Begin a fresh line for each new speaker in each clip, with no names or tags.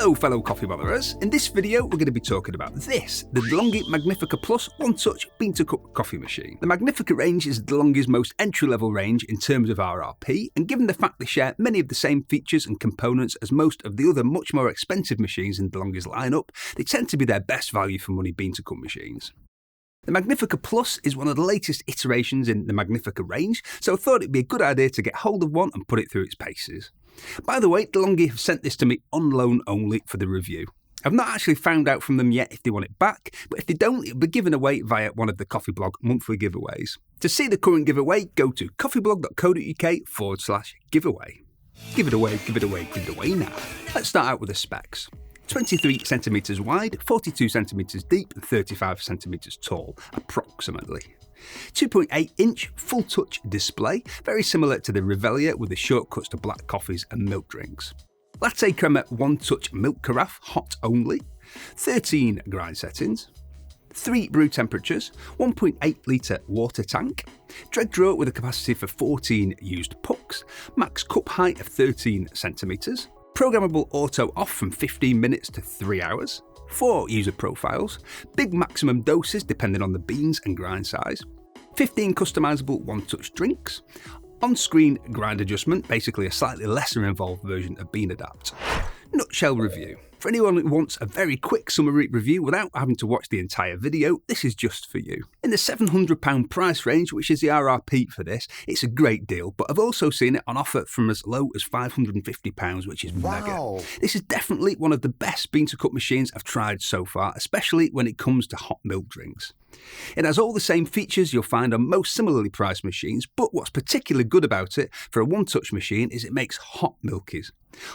Hello fellow coffee botherers, in this video we're going to be talking about this, the DeLonghi Magnifica Plus one-touch bean-to-cup coffee machine. The Magnifica range is DeLonghi's most entry-level range in terms of RRP, and given the fact they share many of the same features and components as most of the other much more expensive machines in DeLonghi's lineup, they tend to be their best value for money bean-to-cup machines. The Magnifica Plus is one of the latest iterations in the Magnifica range, so I thought it'd be a good idea to get hold of one and put it through its paces. By the way, DeLonghi have sent this to me on loan only for the review. I've not actually found out from them yet if they want it back, but if they don't, it'll be given away via one of the Coffee Blog monthly giveaways. To see the current giveaway, go to coffeeblog.co.uk/giveaway. Give it away, give it away, give it away now. Let's start out with the specs. 23 centimetres wide, 42 centimetres deep and 35 centimetres tall, approximately. 2.8-inch full-touch display, very similar to the Lavalier with the shortcuts to black coffees and milk drinks. Lattecrema one-touch milk carafe, hot only. 13 grind settings. 3 brew temperatures, 1.8 litre water tank, dread drawer with a capacity for 14 used pucks, max cup height of 13 centimetres, programmable auto off from 15 minutes to 3 hours, 4 user profiles, big maximum doses depending on the beans and grind size, 15 customisable one-touch drinks, on-screen grind adjustment, basically a slightly lesser involved version of Bean Adapt. Nutshell review. For anyone who wants a very quick summary review without having to watch the entire video, this is just for you. In the £700 price range, which is the RRP for this, it's a great deal, but I've also seen it on offer from as low as £550, which is mega. This is definitely one of the best bean-to-cup machines I've tried so far, especially when it comes to hot milk drinks. It has all the same features you'll find on most similarly priced machines, but what's particularly good about it for a one-touch machine is it makes hot milkies.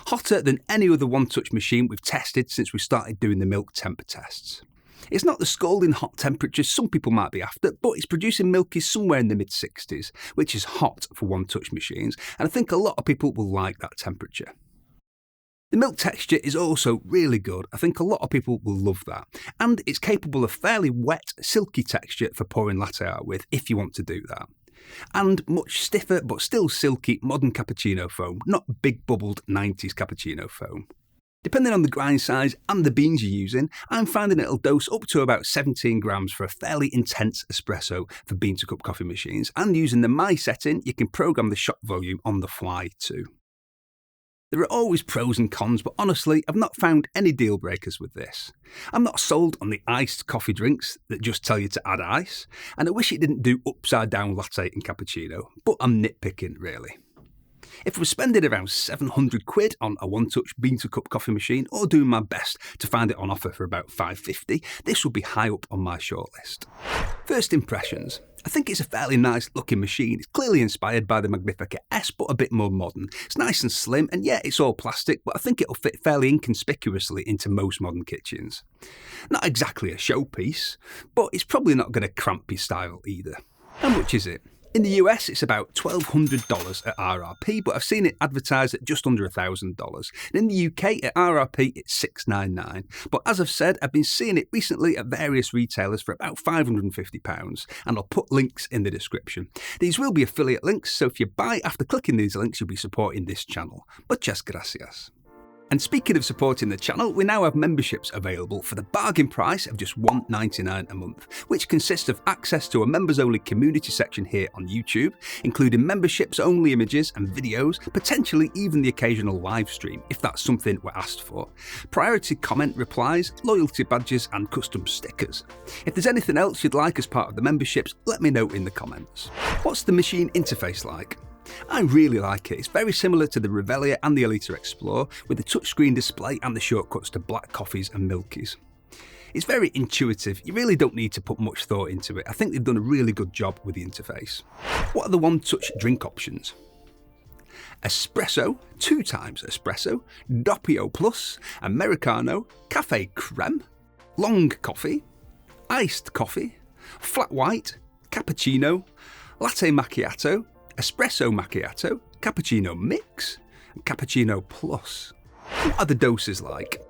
Hotter than any other one-touch machine we've tested since we started doing the milk temper tests. It's not the scalding hot temperatures some people might be after, but it's producing milkies somewhere in the mid-60s, which is hot for one-touch machines, and I think a lot of people will like that temperature. The milk texture is also really good. I think a lot of people will love that. And it's capable of fairly wet, silky texture for pouring latte art with if you want to do that. And much stiffer but still silky modern cappuccino foam, not big bubbled 90s cappuccino foam. Depending on the grind size and the beans you're using, I'm finding it'll dose up to about 17 grams for a fairly intense espresso for bean-to-cup coffee machines, and using the My setting, you can program the shot volume on the fly too. There are always pros and cons, but honestly, I've not found any deal breakers with this. I'm not sold on the iced coffee drinks that just tell you to add ice, and I wish it didn't do upside down latte and cappuccino, but I'm nitpicking really. If I was spending around £700 on a one-touch bean-to-cup coffee machine, or doing my best to find it on offer for about £550, this would be high up on my shortlist. First impressions. I think it's a fairly nice looking machine. It's clearly inspired by the Magnifica S, but a bit more modern. It's nice and slim, and yeah, it's all plastic, but I think it'll fit fairly inconspicuously into most modern kitchens. Not exactly a showpiece, but it's probably not going to cramp your style either. How much is it? In the US, it's about $1,200 at RRP, but I've seen it advertised at just under $1,000. And in the UK, at RRP, it's $699. But as I've said, I've been seeing it recently at various retailers for about £550, and I'll put links in the description. These will be affiliate links, so if you buy after clicking these links, you'll be supporting this channel. Muchas gracias. And speaking of supporting the channel, we now have memberships available for the bargain price of just $1.99 a month, which consists of access to a members-only community section here on YouTube, including memberships-only images and videos, potentially even the occasional live stream, if that's something we're asked for, priority comment replies, loyalty badges and custom stickers. If there's anything else you'd like as part of the memberships, let me know in the comments. What's the machine interface like? I really like it. It's very similar to the Lavalier and the Elite Explorer, with the touchscreen display and the shortcuts to black coffees and milkies. It's very intuitive. You really don't need to put much thought into it. I think they've done a really good job with the interface. What are the one-touch drink options? Espresso, 2 times espresso, Doppio Plus, Americano, Cafe Creme, long coffee, iced coffee, flat white, cappuccino, latte macchiato, espresso macchiato, cappuccino mix, and cappuccino plus. What are the doses like?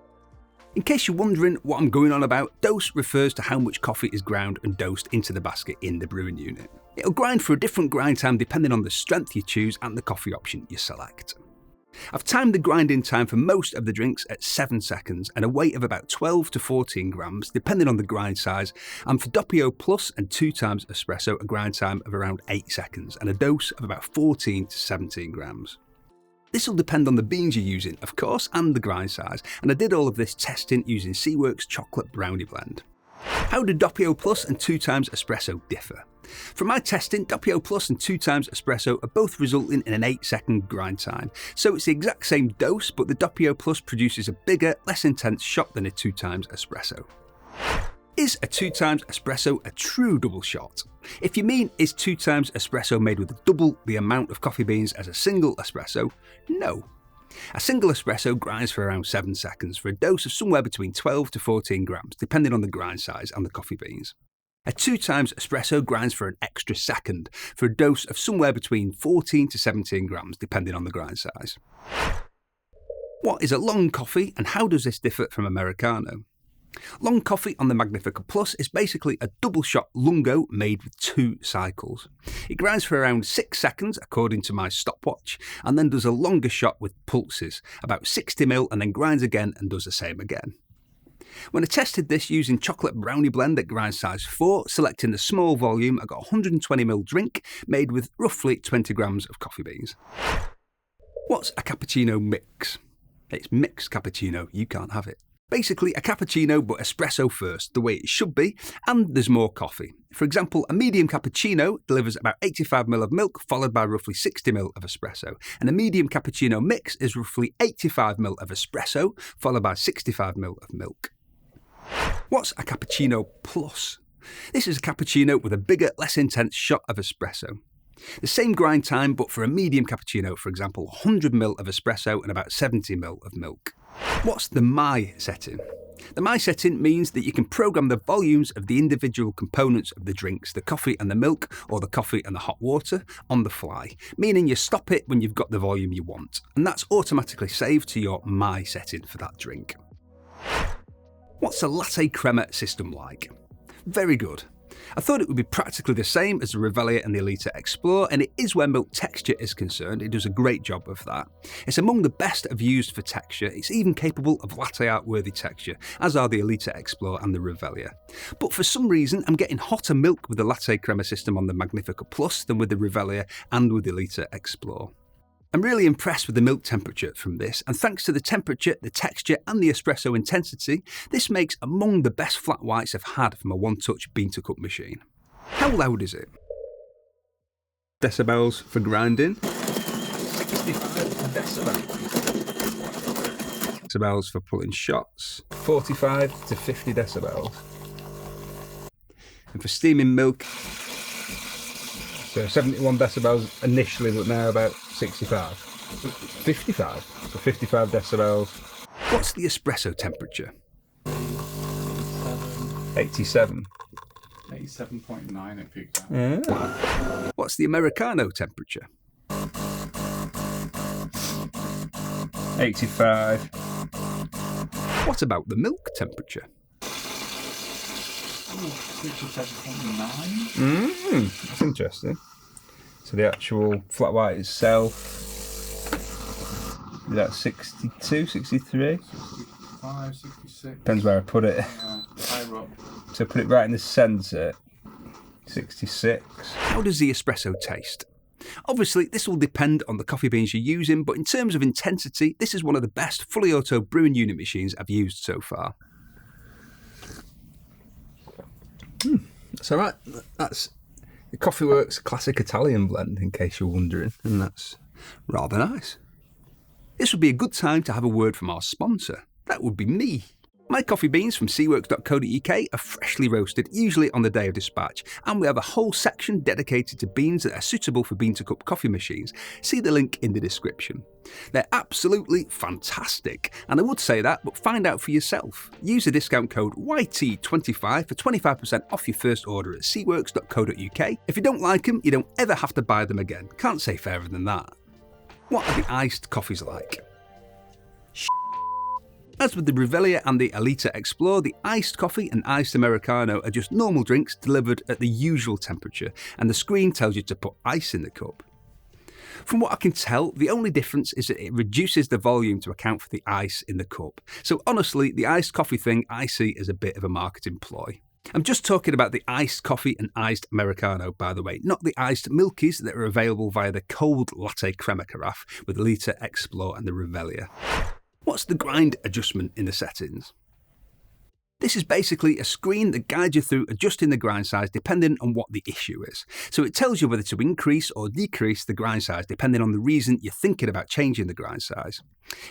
In case you're wondering what I'm going on about, dose refers to how much coffee is ground and dosed into the basket in the brewing unit. It'll grind for a different grind time depending on the strength you choose and the coffee option you select. I've timed the grinding time for most of the drinks at 7 seconds and a weight of about 12 to 14 grams, depending on the grind size, and for Doppio Plus and 2 times Espresso, a grind time of around 8 seconds and a dose of about 14 to 17 grams. This will depend on the beans you're using, of course, and the grind size, and I did all of this testing using Seaworks Chocolate Brownie Blend. How do Doppio Plus and 2 times Espresso differ? From my testing, Doppio Plus and 2 times Espresso are both resulting in an 8-second grind time, so it's the exact same dose, but the Doppio Plus produces a bigger, less intense shot than a 2 times Espresso. Is a 2 times Espresso a true double shot? If you mean, is 2 times Espresso made with double the amount of coffee beans as a single Espresso? No. A single Espresso grinds for around 7 seconds for a dose of somewhere between 12 to 14 grams, depending on the grind size and the coffee beans. A 2 times Espresso grinds for an extra second for a dose of somewhere between 14 to 17 grams, depending on the grind size. What is a long coffee and how does this differ from Americano? Long coffee on the Magnifica Plus is basically a double shot lungo made with 2 cycles. It grinds for around 6 seconds according to my stopwatch, and then does a longer shot with pulses, about 60ml, and then grinds again and does the same again. When I tested this using Chocolate Brownie Blend at grind size 4, selecting the small volume, I got a 120ml drink made with roughly 20 grams of coffee beans. What's a cappuccino mix? It's mixed cappuccino, you can't have it. Basically a cappuccino but espresso first, the way it should be, and there's more coffee. For example, a medium cappuccino delivers about 85ml of milk followed by roughly 60ml of espresso, and a medium cappuccino mix is roughly 85ml of espresso followed by 65ml of milk. What's a cappuccino plus? This is a cappuccino with a bigger, less intense shot of espresso. The same grind time, but for a medium cappuccino, for example, 100ml of espresso and about 70ml of milk. What's the My setting? The My setting means that you can program the volumes of the individual components of the drinks, the coffee and the milk, or the coffee and the hot water, on the fly, meaning you stop it when you've got the volume you want, and that's automatically saved to your My setting for that drink. What's a Lattecrema system like? Very good. I thought it would be practically the same as the Lavalier and the Elite Explore, and it is where milk texture is concerned. It does a great job of that. It's among the best I've used for texture. It's even capable of latte art-worthy texture, as are the Elite Explore and the Lavalier. But for some reason, I'm getting hotter milk with the Lattecrema system on the Magnifica Plus than with the Lavalier and with the Elite Explore. I'm really impressed with the milk temperature from this, and thanks to the temperature, the texture and the espresso intensity, this makes among the best flat whites I've had from a one-touch bean-to-cup machine. How loud is it? Decibels for grinding. 65 decibels. Decibels for pulling shots. 45 to 50 decibels. And for steaming milk, so 71 decibels initially, but now about 65. 55. So 55 decibels. What's the espresso temperature? 87.
87.9 it peaked at.
Yeah. What's the Americano temperature? 85. What about the milk temperature?
67.9.
That's interesting. So the actual flat white itself, is that 62, 63?
65, 66.
Depends where I put it.
Higher up.
So put it right in the centre, 66. How does the espresso taste? Obviously, this will depend on the coffee beans you're using, but in terms of intensity, this is one of the best fully auto brewing unit machines I've used so far. That's alright. That's the CoffeeWorks Classic Italian blend, in case you're wondering, and that's rather nice. This would be a good time to have a word from our sponsor. That would be me. My coffee beans from seaworks.co.uk are freshly roasted, usually on the day of dispatch, and we have a whole section dedicated to beans that are suitable for bean-to-cup coffee machines. See the link in the description. They're absolutely fantastic, and I would say that, but find out for yourself. Use the discount code YT25 for 25% off your first order at seaworks.co.uk. If you don't like them, you don't ever have to buy them again. Can't say fairer than that. What are the iced coffees like? As with the Lavalier and the Elite Explore, the iced coffee and iced Americano are just normal drinks delivered at the usual temperature, and the screen tells you to put ice in the cup. From what I can tell, the only difference is that it reduces the volume to account for the ice in the cup. So honestly, the iced coffee thing I see as a bit of a marketing ploy. I'm just talking about the iced coffee and iced Americano, by the way, not the iced milkies that are available via the cold Lattecrema carafe with the Liter Explore and the Lavalier. What's the grind adjustment in the settings? This is basically a screen that guides you through adjusting the grind size depending on what the issue is. So it tells you whether to increase or decrease the grind size depending on the reason you're thinking about changing the grind size.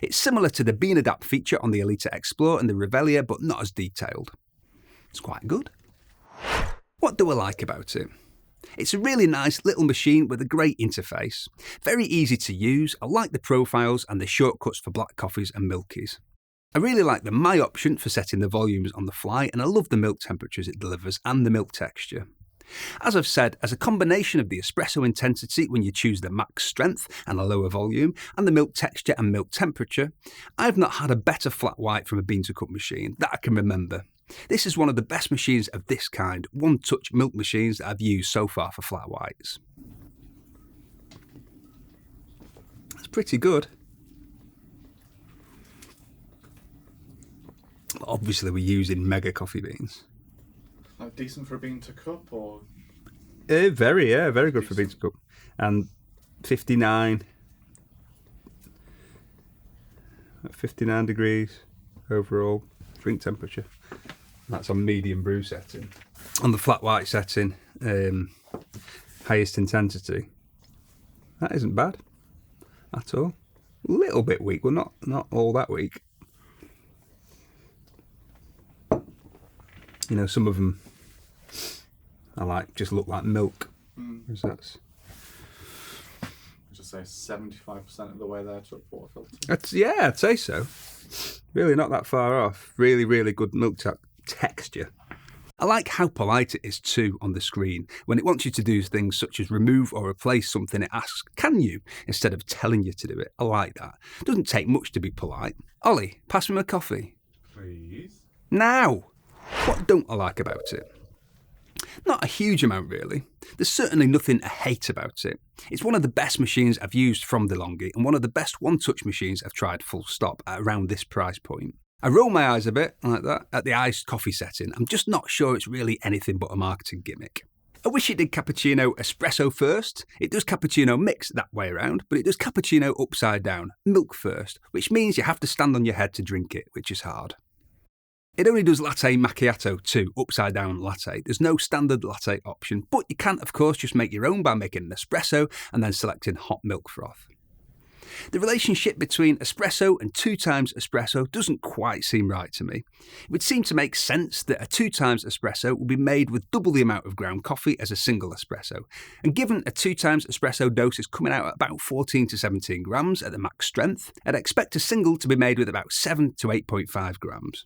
It's similar to the Bean Adapt feature on the Elite Explore and the Lavalier, but not as detailed. It's quite good. What do I like about it? It's a really nice little machine with a great interface. Very easy to use. I like the profiles and the shortcuts for black coffees and milkies. I really like the My option for setting the volumes on the fly, and I love the milk temperatures it delivers and the milk texture. As I've said, as a combination of the espresso intensity when you choose the max strength and a lower volume, and the milk texture and milk temperature, I've not had a better flat white from a bean to cup machine that I can remember. This is one of the best machines of this kind, one-touch milk machines that I've used so far for flat whites. It's pretty good. Obviously we're using mega coffee beans.
Like decent for a bean to cup, or?
Very good for bean to cup. And 59 degrees overall drink temperature. That's on medium brew setting. On the flat white setting, highest intensity. That isn't bad at all. A little bit weak, well not all that weak. You know, some of them I like just look like milk. That's
Just say 75% of the way there to a water filter.
I'd say so. Really not that far off. Really, really good milk texture. I like how polite it is too on the screen. When it wants you to do things such as remove or replace something, it asks, can you? Instead of telling you to do it. I like that. It doesn't take much to be polite. Ollie, pass me my coffee.
Please.
Now! What don't I like about it? Not a huge amount really. There's certainly nothing I hate about it. It's one of the best machines I've used from DeLonghi and one of the best one-touch machines I've tried full stop at around this price point. I roll my eyes a bit, like that, at the iced coffee setting. I'm just not sure it's really anything but a marketing gimmick. I wish it did cappuccino espresso first. It does cappuccino mix that way around, but it does cappuccino upside down, milk first, which means you have to stand on your head to drink it, which is hard. It only does latte macchiato too, upside down latte. There's no standard latte option, but you can of course just make your own by making an espresso and then selecting hot milk froth. The relationship between espresso and 2 times espresso doesn't quite seem right to me. It would seem to make sense that a 2 times espresso would be made with double the amount of ground coffee as a single espresso. And given a 2 times espresso dose is coming out at about 14 to 17 grams at the max strength, I'd expect a single to be made with about 7 to 8.5 grams.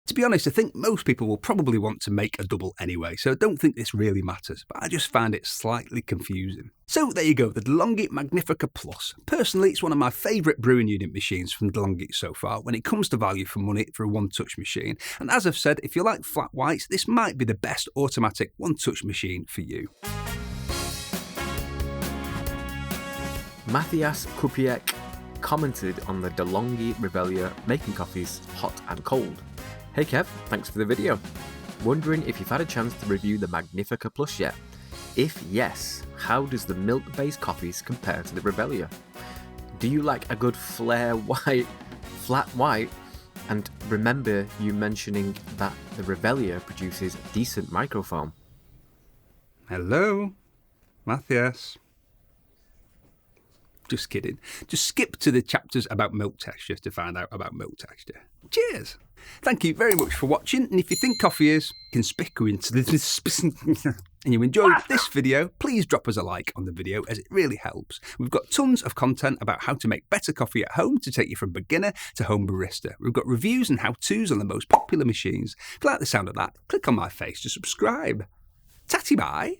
To be honest, I think most people will probably want to make a double anyway, so I don't think this really matters, but I just find it slightly confusing. So there you go, the DeLonghi Magnifica Plus. Personally, it's one of my favourite brewing unit machines from DeLonghi so far when it comes to value for money for a one-touch machine. And as I've said, if you like flat whites, this might be the best automatic one-touch machine for you.
Matthias Kupiec commented on the DeLonghi Lavalier making coffees hot and cold. Hey Kev, thanks for the video. Wondering if you've had a chance to review the Magnifica Plus yet? If yes, how does the milk-based coffees compare to the Lavalier? Do you like a good flare white, flat white? And remember you mentioning that the Lavalier produces decent microfoam.
Hello, Matthias. Just kidding. Just skip to the chapters about milk texture to find out about milk texture. Cheers! Thank you very much for watching, and if you think coffee is conspicuous and you enjoyed this video, please drop us a like on the video as it really helps. We've got tons of content about how to make better coffee at home to take you from beginner to home barista. We've got reviews and how-tos on the most popular machines. If you like the sound of that, click on my face to subscribe. Tatty bye!